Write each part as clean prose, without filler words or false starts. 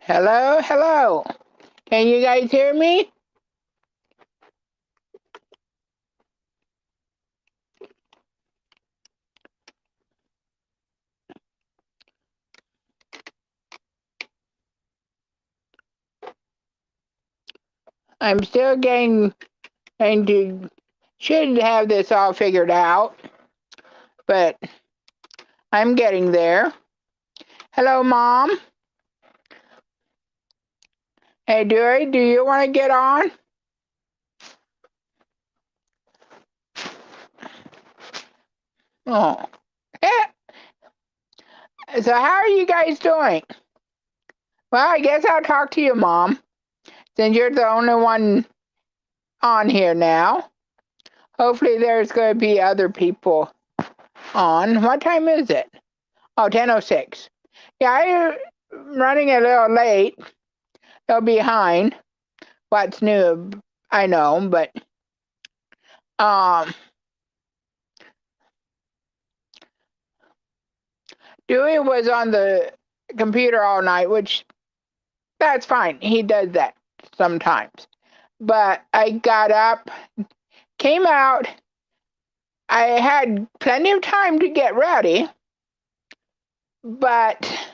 Hello, hello. Can you guys hear me? I'm still going to should have this all figured out, but I'm getting there. Hello, Mom. Hey, Dewey, do you want to get on? Oh. So how are you guys doing? Well, I guess I'll talk to you, Mom, since you're the only one on here now. Hopefully there's going to be other people on. What time is it? Oh, 10:06. Yeah, I'm running a little late. They're behind. What's new, I know, but um, Dewey was on the computer all night, which that's fine. He does that sometimes. But I got up, came out. I had plenty of time to get ready, but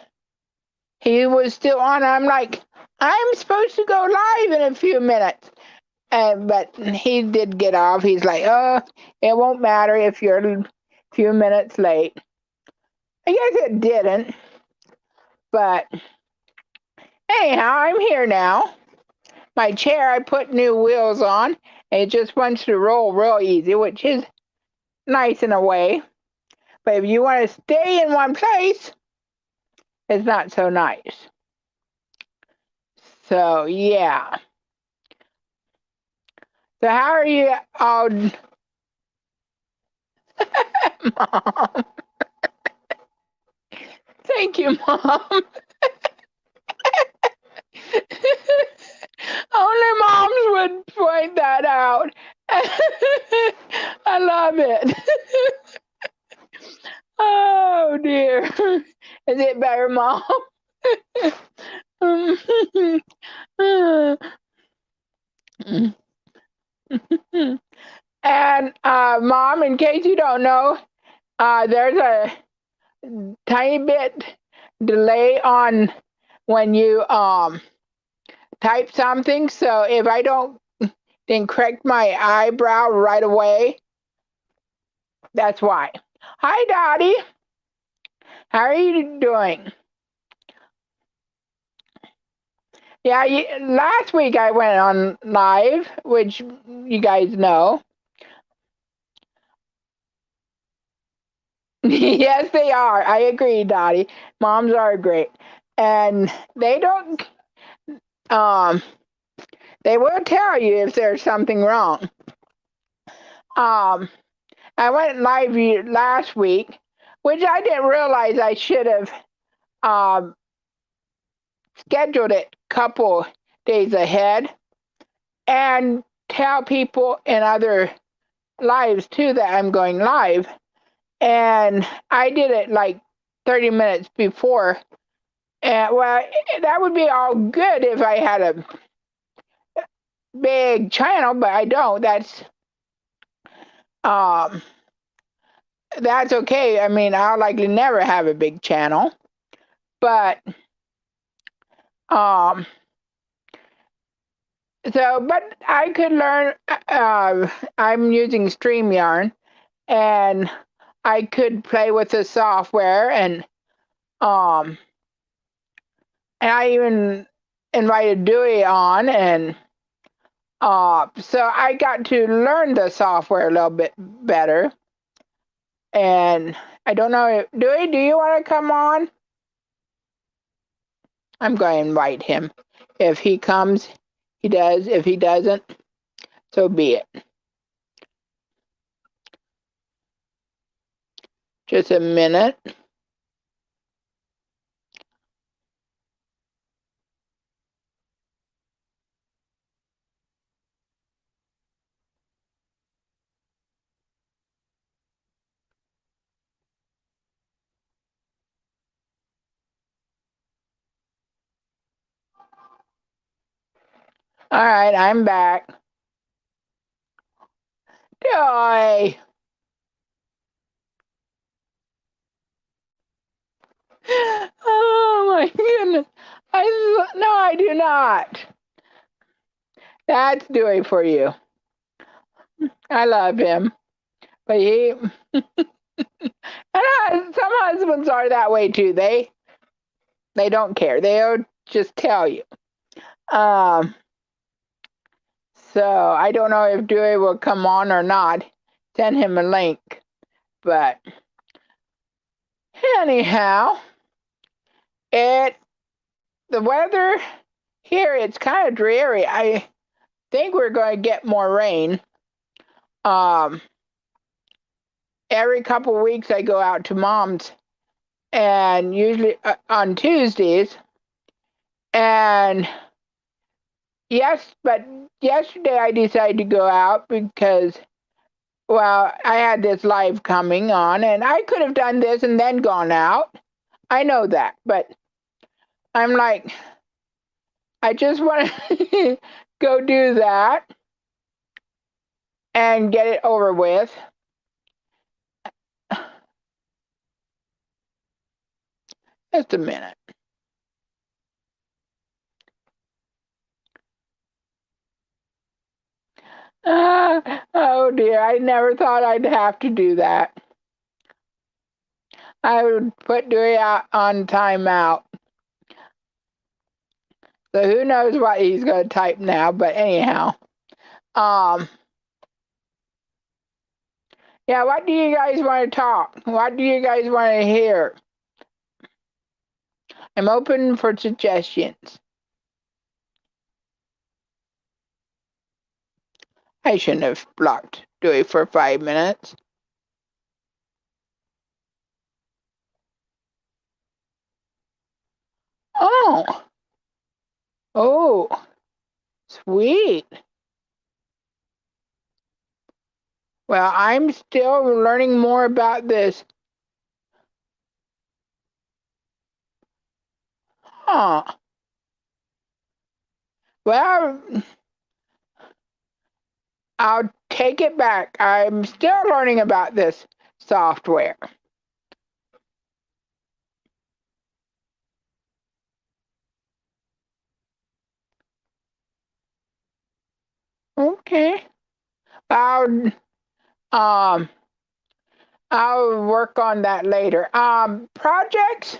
he was still on. I'm like, I'm supposed to go live in a few minutes. But he did get off. He's like, oh, it won't matter if you're a few minutes late. I guess it didn't, but anyhow, I'm here now. My chair, I put new wheels on, and it just wants to roll real easy, which is nice in a way. But if you want to stay in one place, it's not so nice. So, yeah. So how are you all? Mom. Thank you, Mom. Only moms would point that out. I love it. Oh dear. Is it better, Mom? And Mom, in case you don't know, there's a tiny bit delay on when you type something. So if I don't then correct my eyebrow right away, that's why. Hi, Dottie. How are you doing? Yeah, last week I went on live, which you guys know. Yes, they are. I agree, Dottie. Moms are great. And they don't, um, they will tell you if there's something wrong. Um, I went live last week, which I didn't realize I should have um, scheduled it a couple days ahead and tell people in other lives too that I'm going live. And I did it like 30 minutes before. And well, that would be all good if I had a big channel, but I don't. Um that's okay. I mean, I'll likely never have a big channel, but um but I could learn. I'm using StreamYarn, and I could play with the software, um and I even invited Dewey on, and so I got to learn the software a little bit better. And I don't know, Dewey, do you want to come on? I'm going to invite him. If he comes, he does. If he doesn't, so be it. Just a minute. All right, I'm back. Joy. Oh my goodness. No, I do not. That's Dewey for you. I love him, but some husbands are that way too. They don't care. They'll just tell you. Um, so I don't know if Dewey will come on or not. Send him a link, but anyhow, the weather here, it's kind of dreary. I think we're going to get more rain. Every couple of weeks I go out to Mom's, and usually on Tuesdays. And but yesterday I decided to go out because, well, I had this live coming on, and I could have done this and then gone out. I know that, but I'm like, I just want to go do that and get it over with. Just a minute. Oh dear, I never thought I'd have to do that. I would put Dewey out on timeout. So who knows what he's going to type now, but anyhow. Yeah, what do you guys want to talk? What do you guys want to hear? I'm open for suggestions. I shouldn't have blocked Dewey for 5 minutes. Oh. Oh. Sweet. Well, I'm still learning more about this. Huh. Well, I'll take it back. I'm still learning about this software. Okay. I'll um I'll work on that later. Projects.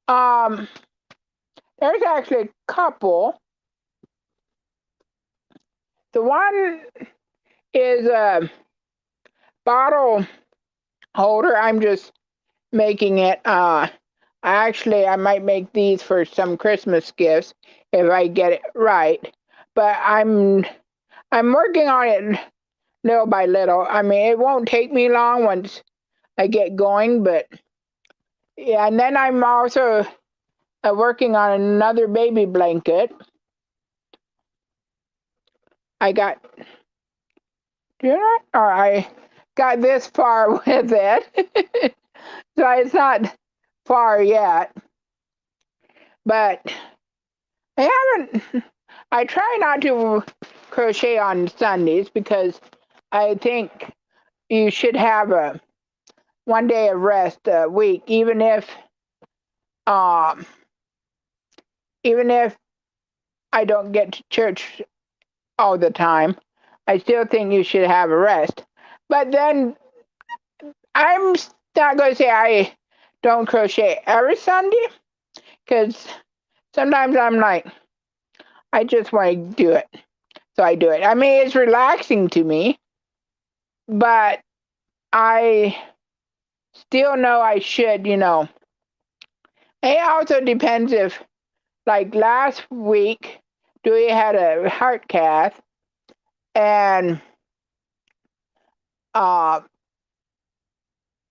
There's actually a couple. The one is a bottle holder. I'm just making it. I might make these for some Christmas gifts if I get it right. But I'm working on it little by little. I mean, it won't take me long once I get going, but yeah. And then I'm also working on another baby blanket. I got, or I got this far with it, so it's not far yet. But I haven't. I try not to crochet on Sundays because I think you should have a 1 day of rest a week, um, even if I don't get to church all the time. I still think you should have a rest. But then I'm not going to say I don't crochet every Sunday because sometimes I'm like, I just want to do it. So I do it. I mean, it's relaxing to me, but I still know I should, It also depends if, like last week, Dewey had a heart cath, and uh,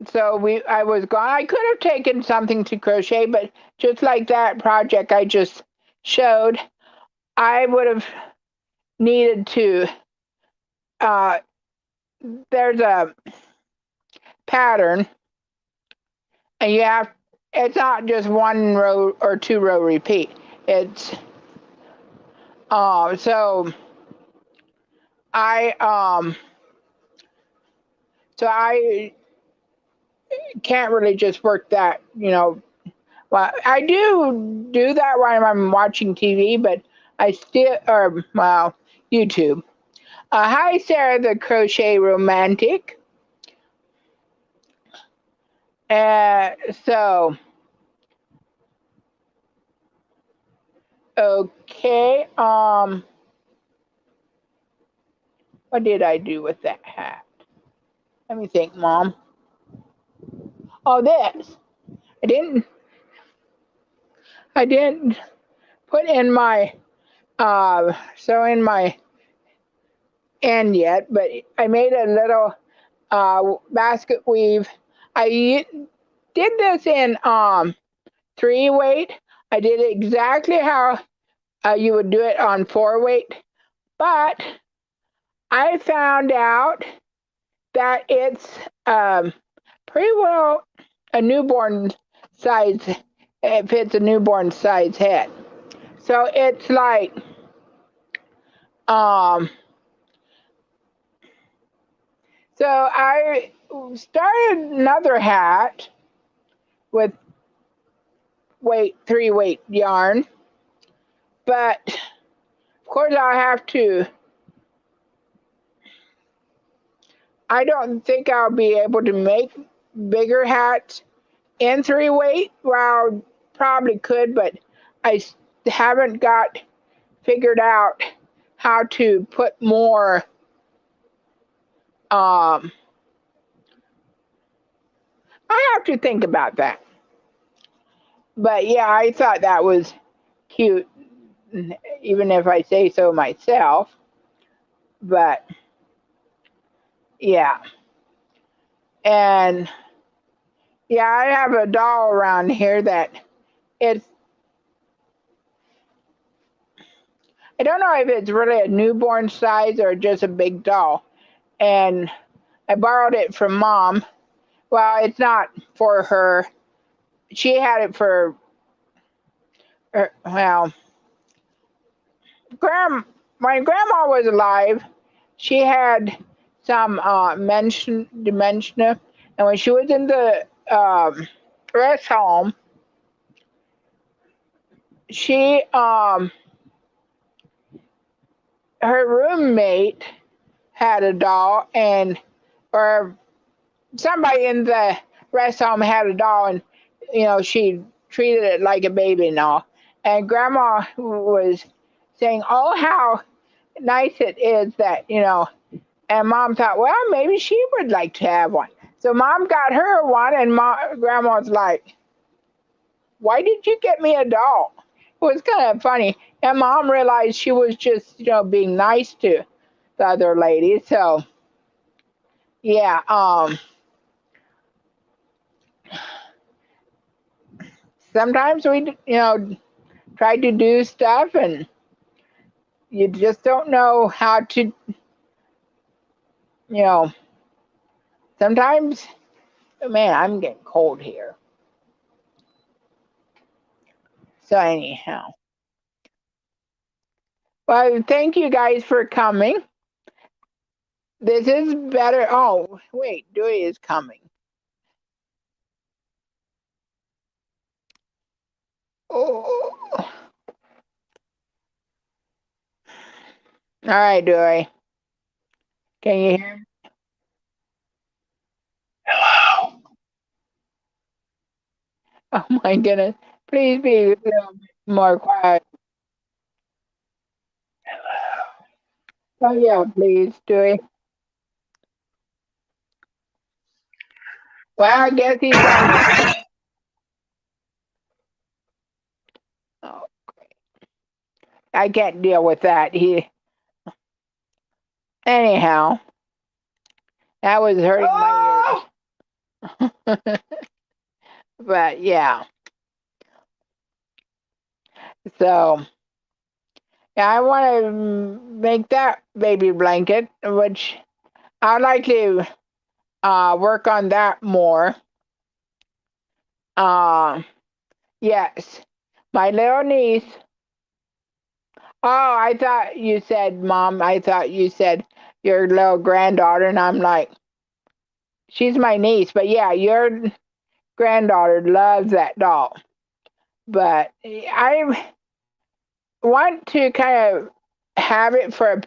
so I was gone. I could have taken something to crochet, but just like that project I just showed, I would have needed to. Uh, there's a pattern, and it's not just 1 row or 2 row repeat. It's So I so I can't really just work that, well, I do that when I'm watching TV, but I still, or well, YouTube. Hi, Sarah, the crochet romantic. Uh, so okay. What did I do with that hat? Let me think, Mom. Oh, this. I didn't. I didn't put in my sew in my end yet, but I made a little basket weave. I did this in 3 weight. I did it exactly how you would do it on 4 weight, but I found out that it's pretty well a newborn size. It fits a newborn size head. So it's like um so I started another hat with 3 weight yarn, but of course I don't think I'll be able to make bigger hats in 3 weight. Well, probably could, but I haven't got figured out how to put more. I have to think about that. But yeah, I thought that was cute, even if I say so myself. But yeah, and yeah, I have a doll around here that it's. I don't know if it's really a newborn size or just a big doll. And I borrowed it from Mom. Well, it's not for her. She had it for her, well, when Grandma was alive, she had some dementia, and when she was in the rest home, she her roommate had a doll, and or somebody in the rest home had a doll, and she treated it like a baby and all. And Grandma was saying, "Oh, how nice it is that." And Mom thought, well, maybe she would like to have one. So Mom got her one, and Grandma's like, "Why did you get me a doll?" It was kind of funny. And Mom realized she was just, being nice to the other lady. So yeah, sometimes we, try to do stuff, and you just don't know how to, you know. Sometimes, man, I'm getting cold here. So anyhow, well, thank you guys for coming. This is better. Oh, wait, Dewey is coming. Oh, all right, Dewey. Can you hear me? Hello. Oh my goodness. Please be a little bit more quiet. Oh yeah, please, Dewey. Well, I guess he's on. Oh, I can't deal with that. Anyhow, that was hurting my ears. But yeah, so yeah, I want to make that baby blanket, which I'd like to work on that more. Uh, yes, my little niece Oh, I thought you said, Mom, I thought you said your little granddaughter, and I'm like, she's my niece, but yeah, your granddaughter loves that doll. But I want to kind of have it for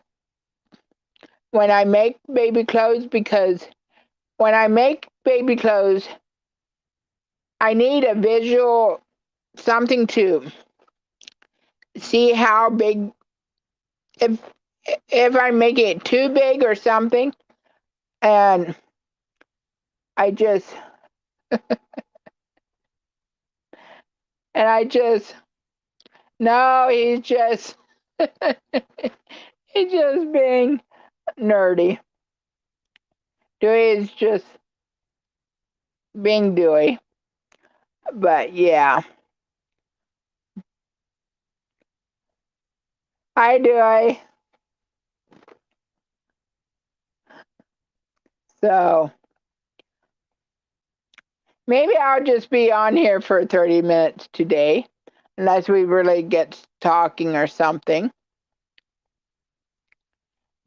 when I make baby clothes, because when I make baby clothes, I need a visual, something to see how big, if I'm making it too big or something. And I just I just no, he's just being nerdy. Dewey is just being Dewey. But yeah. Hi, Dewey. So maybe I'll just be on here for 30 minutes today, unless we really get talking or something.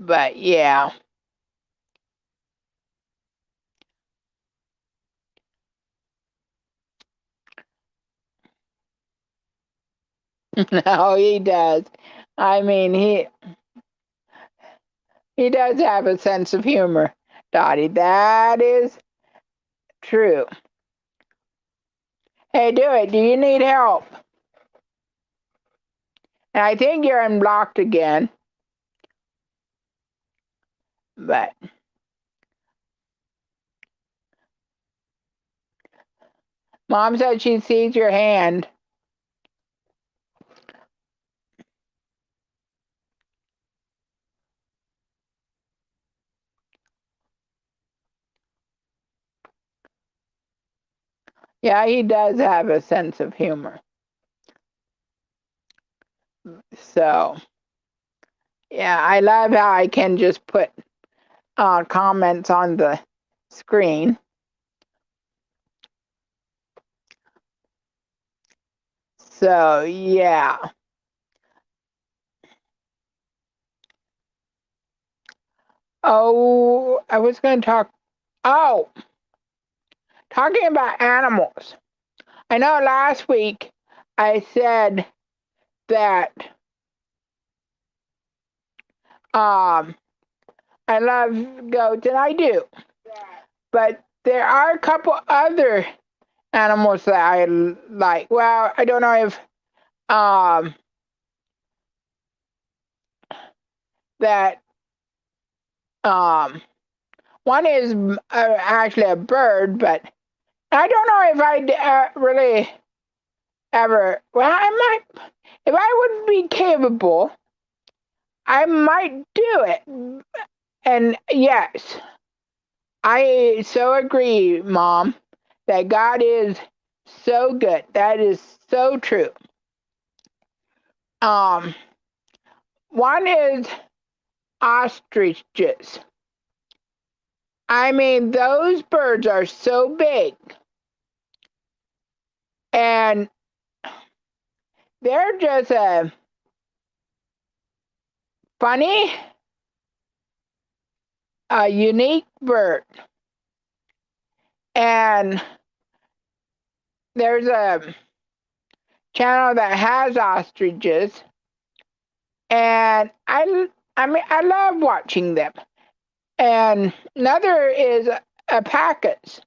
But yeah. No, he does. I mean, he does have a sense of humor, Dottie. That is true. Hey, Dewey, do you need help? And I think you're unblocked again. But Mom said she sees your hand. Yeah, he does have a sense of humor. So, yeah, I love how I can just put comments on the screen. So, yeah. Oh, I was going to talk. Oh, talking about animals. I know last week I said that um, I love goats, and I do. But there are a couple other animals that I like. Well, I don't know if um, that um, one is actually a bird, but I don't know if I really ever. Well, I might, if I would be capable, I might do it. And yes, I so agree, Mom, that God is so good. That is so true. Um, One is ostriches. I mean, those birds are so big, and they're just a funny, a unique bird. And there's a channel that has ostriches, and I mean, I love watching them. And another is alpacas.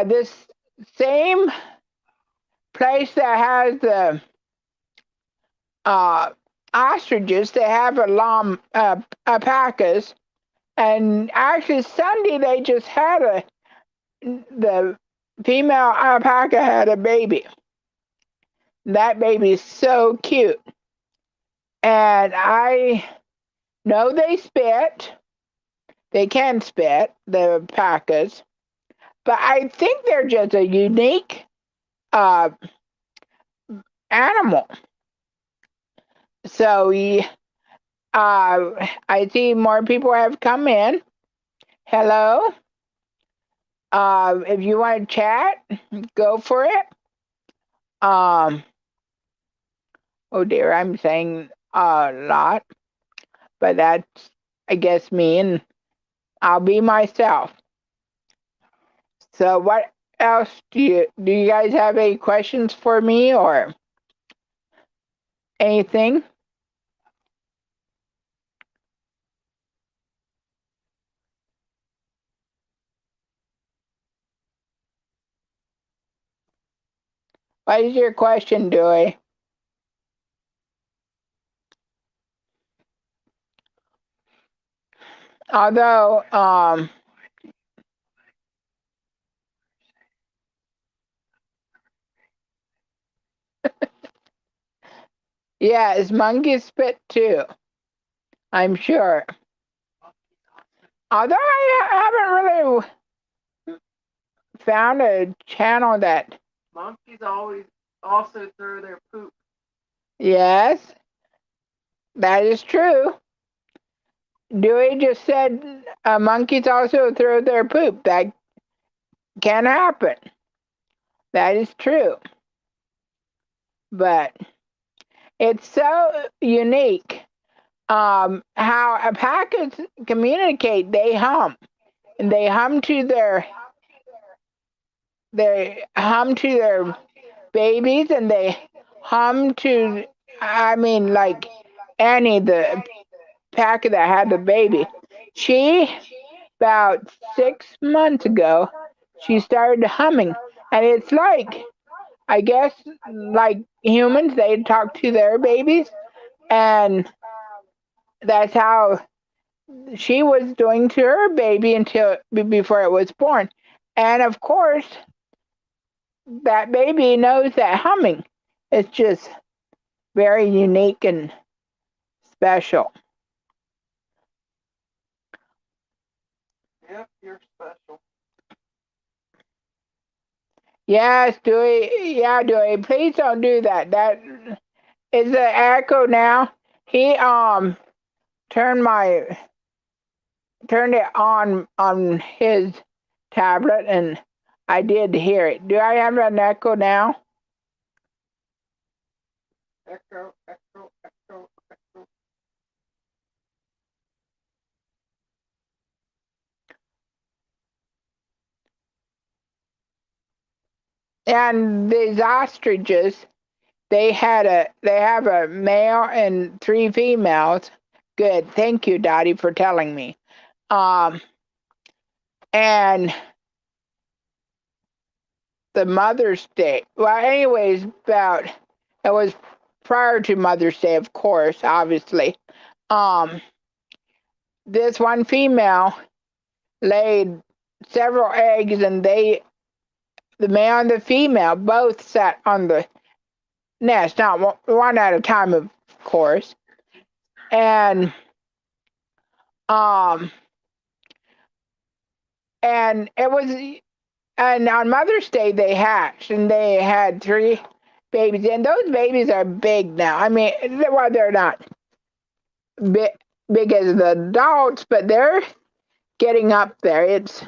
This same place that has the uh, ostriches, they have alpacas. And actually, Sunday they just had the female alpaca had a baby. That baby is so cute. And I know they spit. They can spit, the alpacas. But I think they're just a unique uh, animal. So I see more people have come in. Hello. If you want to chat, go for it. Um, Oh dear, I'm saying a lot, but that's, I guess, me, and I'll be myself. So what else do you guys have any questions for me or anything? What is your question, Dewey? Although, yes, monkeys spit too, I'm sure. Although I haven't really found a channel that. Monkeys always also throw their poop. Yes, that is true. Dewey just said monkeys also throw their poop. That can happen. That is true. But it's so unique how alpacas communicate. They hum, and they hum to their babies, and they hum to. I mean, like Annie, the alpaca that had the baby. She about 6 months ago, she started humming, and it's like, I guess, like humans, they talk to their babies, and that's how she was doing to her baby until before it was born. And of course, that baby knows that humming. It's just very unique and special. Yep, you're special. Yes, Dewey. Yeah, Dewey. Please don't do that. That is the echo now. He turned my turned it on his tablet, and I did hear it. Do I have an echo now? Echo, echo, echo, echo. And these ostriches, they have a male and three females. Good. Thank you, Dottie, for telling me. Um, and the Mother's Day. Well, anyways, about it was prior to Mother's Day, of course, obviously. Um, this one female laid several eggs, and the male and the female, both sat on the nest, not one at a time, of course. And um, and it was, and on Mother's Day they hatched, and they had three babies, and those babies are big now. I mean, well, they're not big, big as the adults, but they're getting up there. It's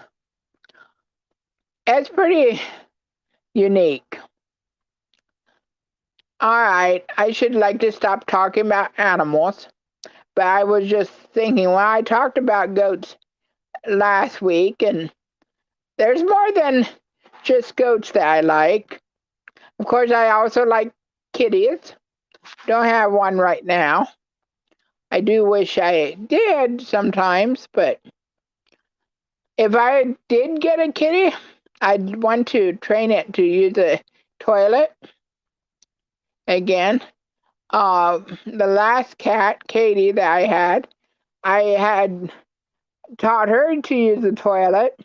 pretty unique. All right, I should like to stop talking about animals, but I was just thinking, well, I talked about goats last week, and there's more than just goats that I like. Of course, I also like kitties. Don't have one right now. I do wish I did sometimes, but if I did get a kitty, I'd want to train it to use the toilet again. The last cat, Katie, that I had taught her to use the toilet,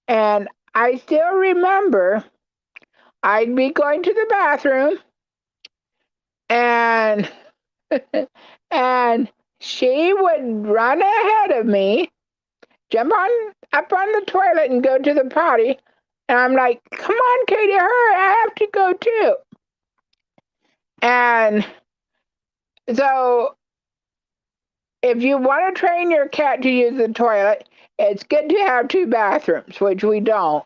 and I still remember I'd be going to the bathroom, and and she would run ahead of me, jump on up on the toilet, and go to the potty. And I'm like, "Come on, Katie, hurry! I have to go too." And so, if you want to train your cat to use the toilet, it's good to have two bathrooms, which we don't.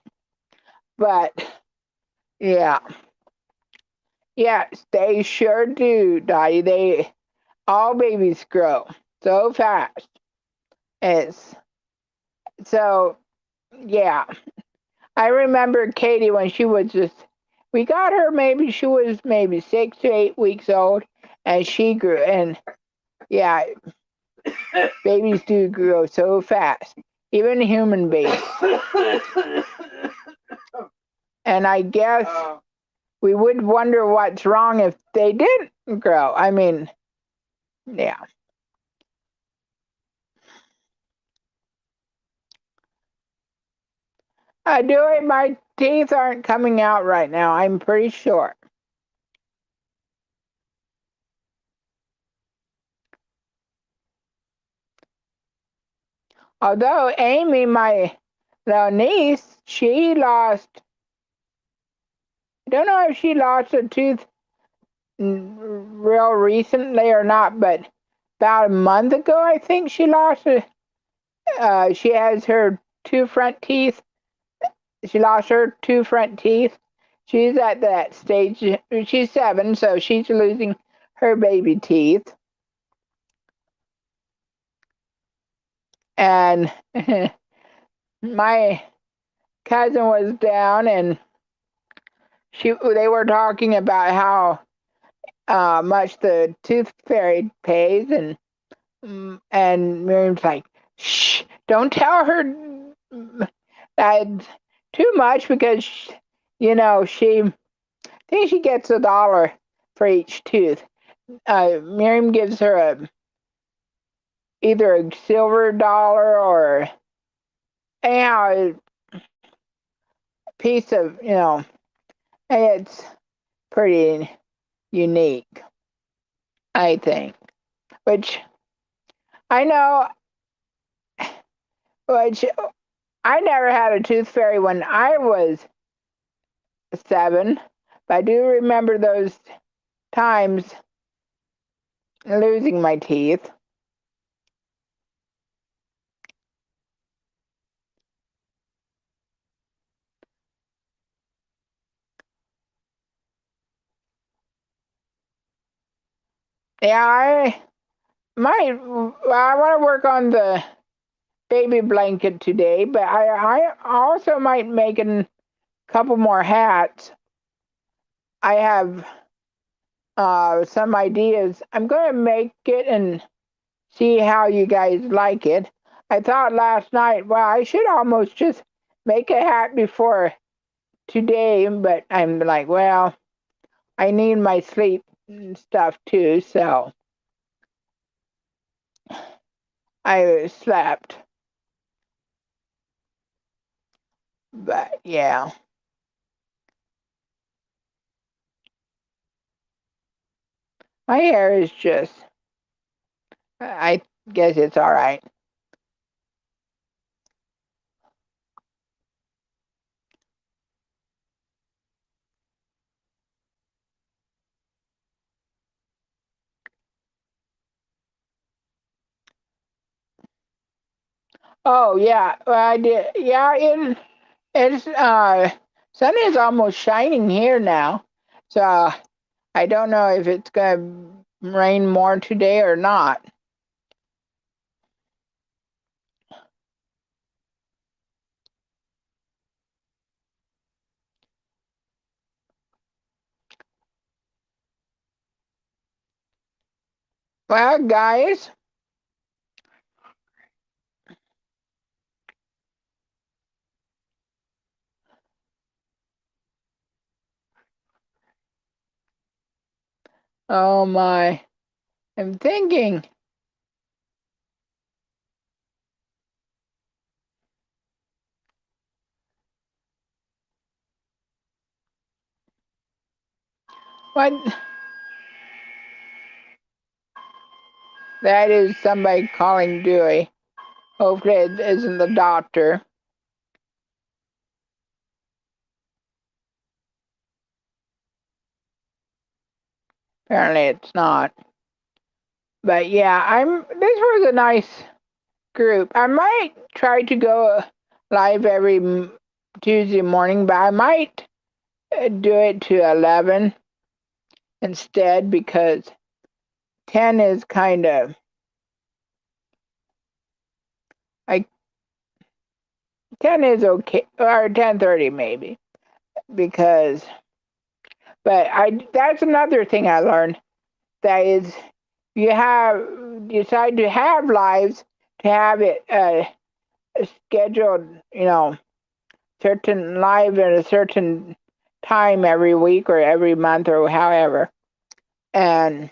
But yeah, Yes, they sure do, Dottie. All babies grow so fast. It's so yeah. I remember Katie when she was we got her maybe she was maybe 6 to 8 weeks old, and she grew. And yeah, babies do grow so fast, even human babies. And I guess we would wonder what's wrong if they didn't grow. I mean, yeah. Dewey, my teeth aren't coming out right now, I'm pretty sure. Although Amy, my little niece, she lost, I don't know if she lost a tooth real recently or not, but about a month ago, I think she lost it. She has her two front teeth. She lost her two front teeth. She's at that stage. She's 7, so she's losing her baby teeth. And my cousin was down, and they were talking about how much the tooth fairy pays, and Miriam's like, "Shh, don't tell her that too much because she thinks she gets $1 for each tooth." Miriam gives her either a silver dollar or anyhow a piece of it's pretty unique, I think. Which I know, which I never had a tooth fairy when I was 7, but I do remember those times losing my teeth. Yeah, I want to work on the baby blanket today, but I also might make a couple more hats. I have some ideas. I'm going to make it and see how you guys like it. I thought last night, well, I should almost just make a hat before today, but I'm like, well, I need my sleep and stuff too, so I slept. But yeah, my hair is just, I guess it's all right. Oh yeah, well, I did. Yeah, it's sun is almost shining here now, so I don't know if it's gonna rain more today or not. Well, guys, oh my, I'm thinking, what? That is somebody calling Dewey. Hopefully, it isn't the doctor. Apparently, it's not. But yeah, This was a nice group. I might try to go live every Tuesday morning, but I might do it to 11. instead, because 10 is kind of like 10 is okay, or 10:30 maybe, because but I that's another thing I learned, that is, you have decide to have lives, to have it scheduled, certain live at a certain time every week or every month or however, and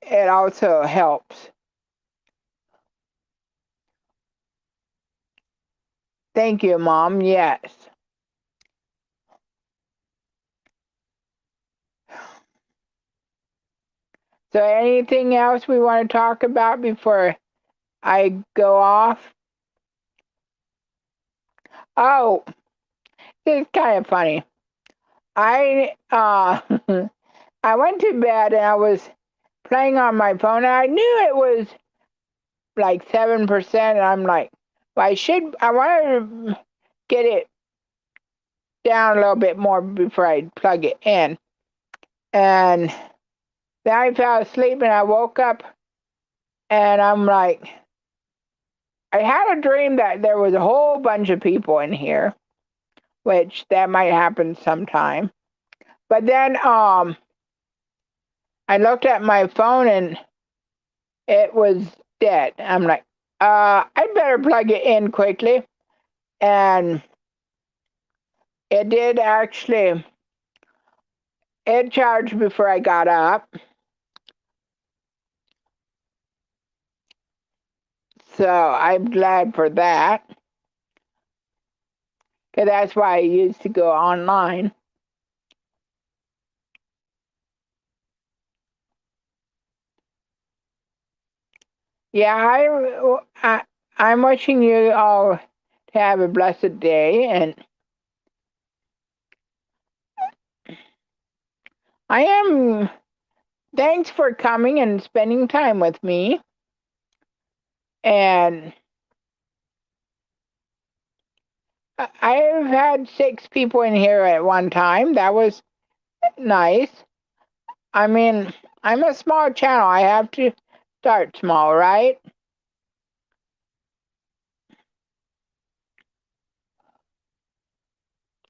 it also helps. Thank you, Mom. Yes. So anything else we want to talk about before I go off? Oh, this is kind of funny. I I went to bed and I was playing on my phone, and I knew it was like 7%. And I'm like, well, I wanted to get it down a little bit more before I plug it in. And then I fell asleep and I woke up and I'm like, I had a dream that there was a whole bunch of people in here, which that might happen sometime. But then I looked at my phone and it was dead. I'm like, I better plug it in quickly. And it did actually, it charged before I got up. So I'm glad for that, because that's why I used to go online. Yeah, I'm wishing you all to have a blessed day, and I am. Thanks for coming and spending time with me. And I've had 6 people in here at one time. That was nice. I mean, I'm a small channel. I have to start small, right?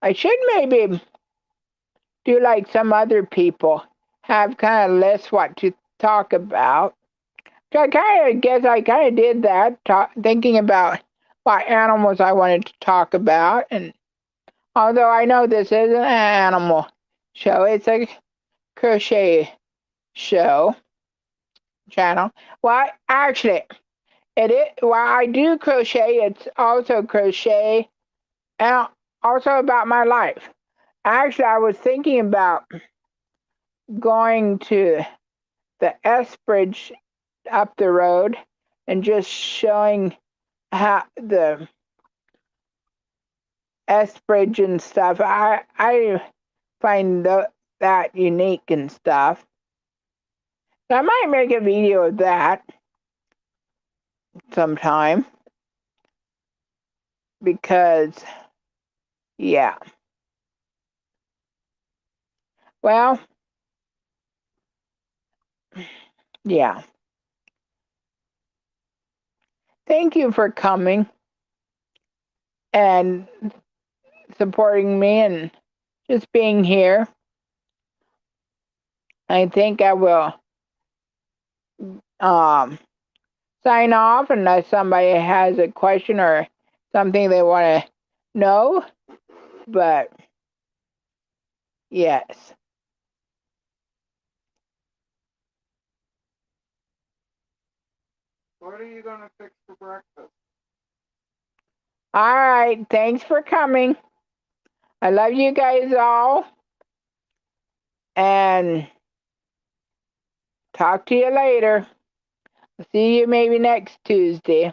I should maybe do like some other people, have kind of lists what to talk about. So I kind of guess I kind of did that, thinking about what animals I wanted to talk about. And although I know this isn't an animal show, it's a crochet show channel. Well, actually, it is. While I do crochet, it's also crochet and also about my life. Actually, I was thinking about going to the S Bridge up the road and just showing how the S Bridge and stuff. I find that unique and stuff. So I might make a video of that sometime, because yeah. Well, yeah. Thank you for coming and supporting me and just being here. I think I will um, sign off unless somebody has a question or something they want to know. But yes. What are you gonna fix for breakfast? All right. Thanks for coming. I love you guys all. And talk to you later. See you maybe next Tuesday.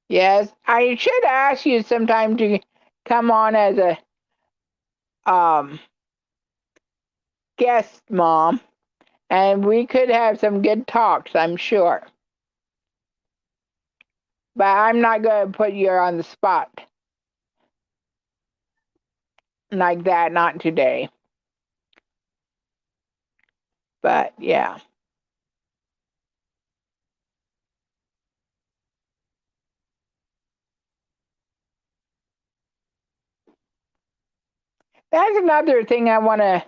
Yes, I should ask you sometime to come on as a um, guest, Mom, and we could have some good talks, I'm sure. But I'm not going to put you on the spot. like that, not today. But yeah. That's another thing I want to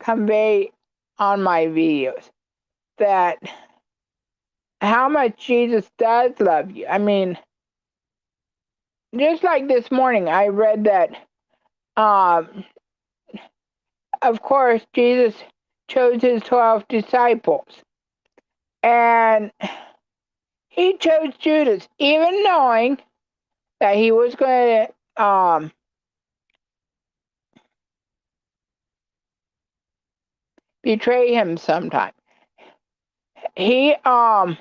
convey on my videos, that how much Jesus does love you. I mean, just like this morning, I read that, um, of course, Jesus chose his 12 disciples, and he chose Judas, even knowing that he was going to betray him sometime. He um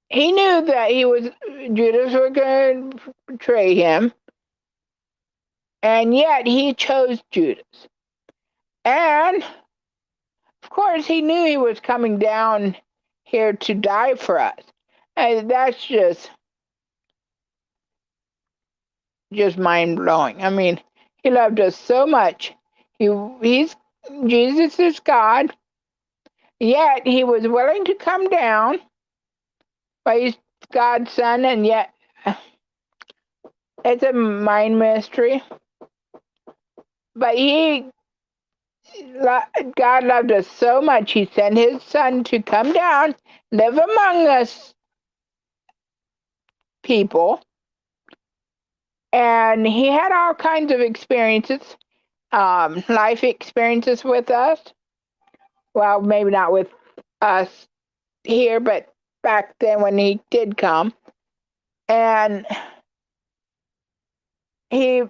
he knew that Judas was going to betray him, and yet he chose Judas. And of course, he knew he was coming down here to die for us. And that's just mind blowing. I mean, he loved us so much. He's Jesus is God, yet he was willing to come down, but he's God's son, and yet it's a mind mystery. But God loved us so much, he sent his son to come down, live among us people, and he had all kinds of experiences, life experiences with us. Well, maybe not with us here, but back then when he did come. And he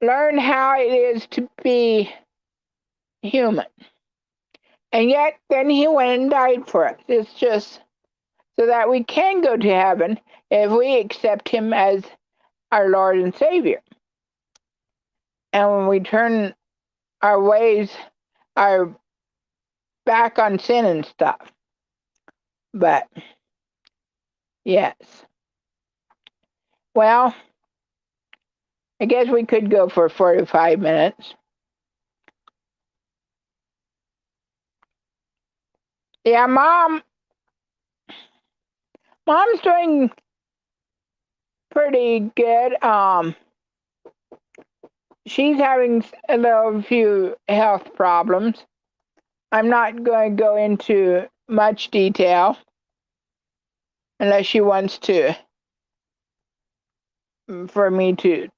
learned how it is to be human. And yet, then he went and died for us. It's just so that we can go to heaven if we accept him as our Lord and Savior. And when we turn our ways, our back on sin and stuff. But yes. Well, I guess we could go for 45 minutes. Yeah, mom's doing pretty good. She's having a little few health problems. I'm not going to go into much detail unless she wants to for me to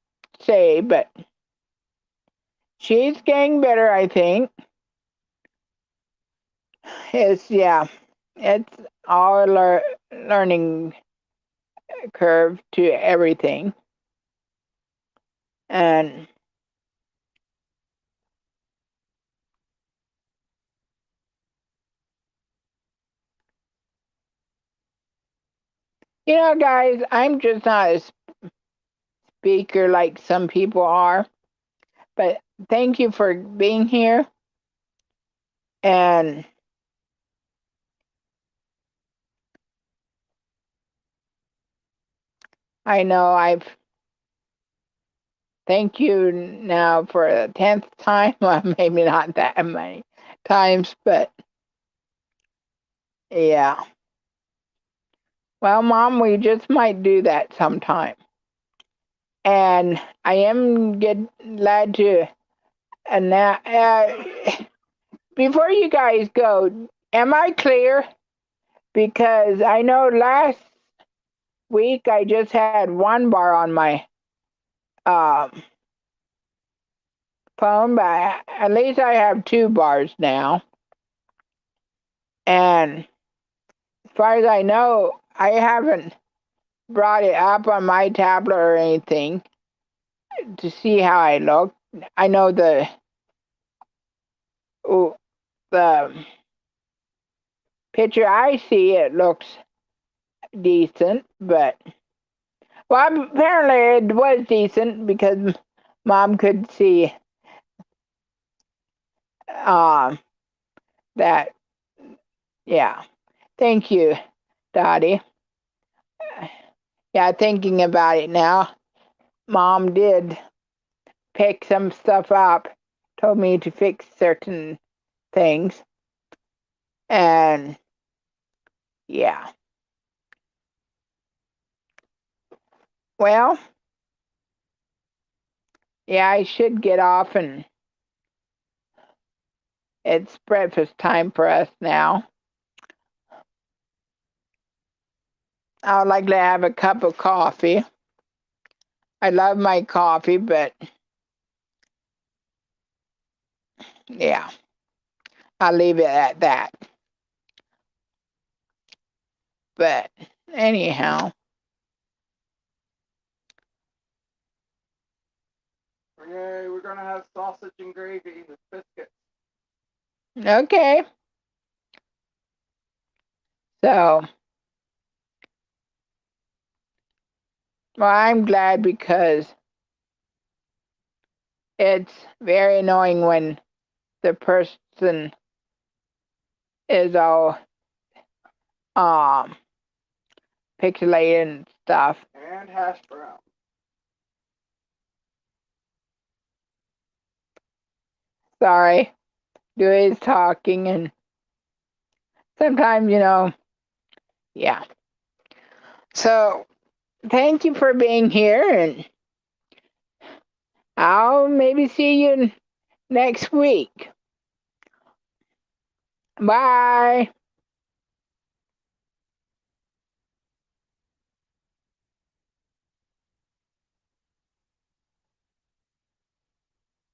say, but she's getting better, I think. It's all learning curve to everything. And guys, I'm just not a speaker like some people are, but thank you for being here. And I know I've thank you now for the 10th time. Well, maybe not that many times, but yeah. Well, Mom, we just might do that sometime. And I am glad to. And now, before you guys go, am I clear? Because I know last week I just had one bar on my um, phone, but at least I have two bars now. And as far as I know, I haven't brought it up on my tablet or anything to see how I look. I know the picture I see, it looks decent, but well, apparently it was decent because Mom could see um, that. Yeah. Thank you, Dottie. Yeah, thinking about it now, Mom did pick some stuff up, told me to fix certain things, and yeah. Well, yeah, I should get off, and it's breakfast time for us now. I would like to have a cup of coffee. I love my coffee, but yeah, I'll leave it at that. But anyhow, Okay, we're gonna have sausage and gravy with biscuits. okay. So, well, I'm glad because it's very annoying when the person is all um pixelated and stuff. And hash brown. Sorry, Dewey's talking, and sometimes, yeah. So, thank you for being here, and I'll maybe see you next week. Bye.